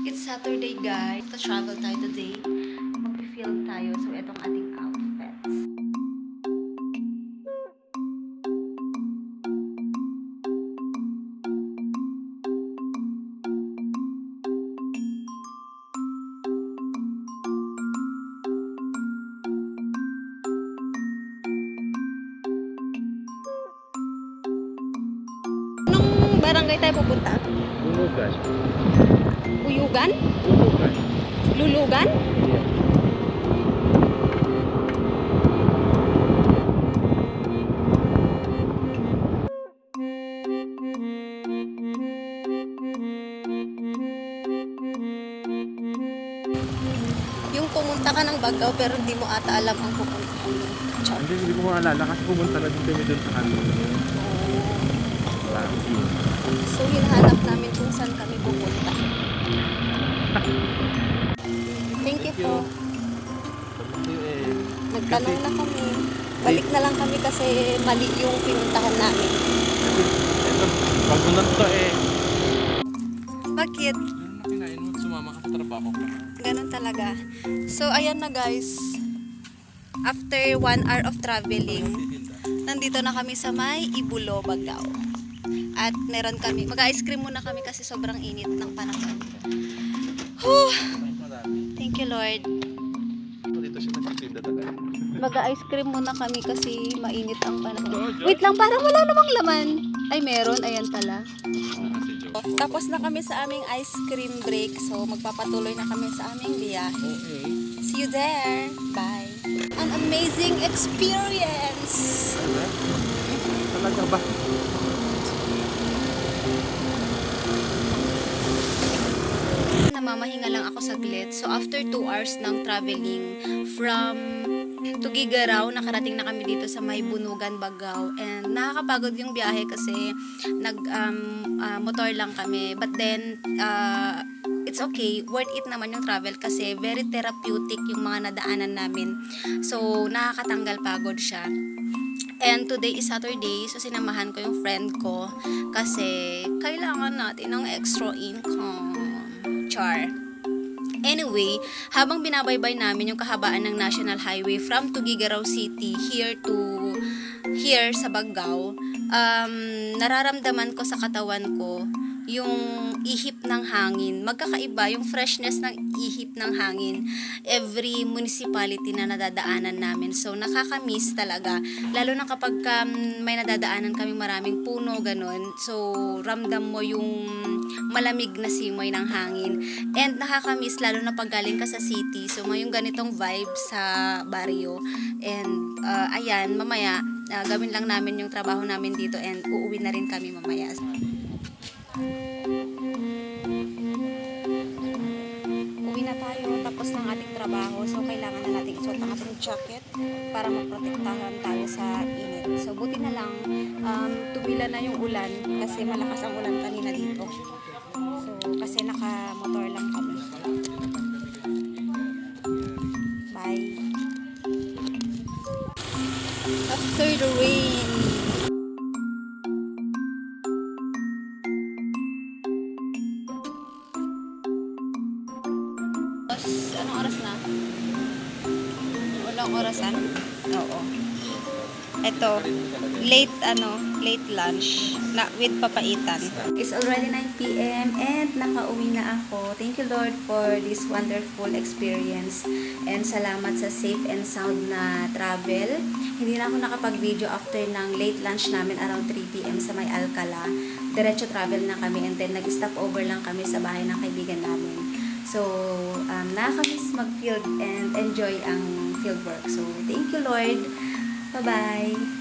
It's Saturday, guys. Travel tayo today. Mag-film tayo. So, itong ating outfits. Anong barangay tayo pupunta? Lulugan. Uyugan? Lulugan. Lulugan? Yeah. Yung pumunta ka ng Bagao pero hindi mo ata alam ang pupunta ko. Hindi ko maalala kasi pumunta na din kami doon sa kanto. So, hinahanap namin kung saan kami pupunta. Thank you po. Nagtanong na kami. Balik na lang kami kasi mali yung pinuntahan namin. Ito, bago na to eh. Bakit? Meron na kinain mo, sumama ka sa trabaho ko. Ganun talaga. So, ayan na guys. After 1 hour of traveling, nandito na kami sa may Ibulo, Bagao. At meron kami, mag-ice cream muna kami kasi sobrang init ng panahon. Whew! Thank you, Lord. Dito siya nag-cream na talaga. Mag-ice cream muna kami kasi mainit ang panahon. Wait lang, parang wala namang laman. Ay, meron. Ayan pala. Tapos na kami sa aming ice cream break. So, magpapatuloy na kami sa aming biyahe. Okay. See you there. Bye. An amazing experience. Talaga ba? Namamahinga lang ako saglit. So, after 2 hours ng traveling from Tugigaraw, nakarating na kami dito sa may Bunugan, Bagao. And nakakapagod yung biyahe kasi motor lang kami. But then, it's okay. Worth it naman yung travel kasi very therapeutic yung mga nadaanan namin. So, nakakatanggal pagod siya. And today is Saturday, so sinamahan ko yung friend ko kasi kailangan natin ng extra income. Char. Anyway, habang binabaybay namin yung kahabaan ng National Highway from Tugigaraw City here sa Bagao, nararamdaman ko sa katawan ko yung ihip ng hangin. Magkakaiba yung freshness ng ihip ng hangin every municipality na nadadaanan namin. So, nakakamiss talaga. Lalo na kapag may nadadaanan kami maraming puno, ganun. So, ramdam mo yung malamig na simoy ng hangin. And nakakamiss lalo na pag galing ka sa city. So, may yung ganitong vibe sa baryo. And, ayan, mamaya, gawin lang namin yung trabaho namin dito and uuwi na rin kami mamaya. Uwi na tayo tapos ng ating trabaho. So, kailangan na natin isuot ang ating jacket para maprotektahan tayo sa init. So, buti na lang tumila na yung ulan kasi malakas ang ulan kanina dito. So, kasi naka-motor lang kami. Bye. After the rain. Anong oras na? Walang orasan? Oo. Ito, late lunch na with papaitan. It's already 9 p.m. and nakauwi na ako. Thank you Lord for this wonderful experience and salamat sa safe and sound na travel. Hindi na ako nakapag-video after ng late lunch namin around 3 p.m. sa may Alcala. Diretso travel na kami and then nag-stop over lang kami sa bahay ng kaibigan namin. So, nakakamiss mag-field and enjoy ang field work. So, thank you Lord. Bye-bye.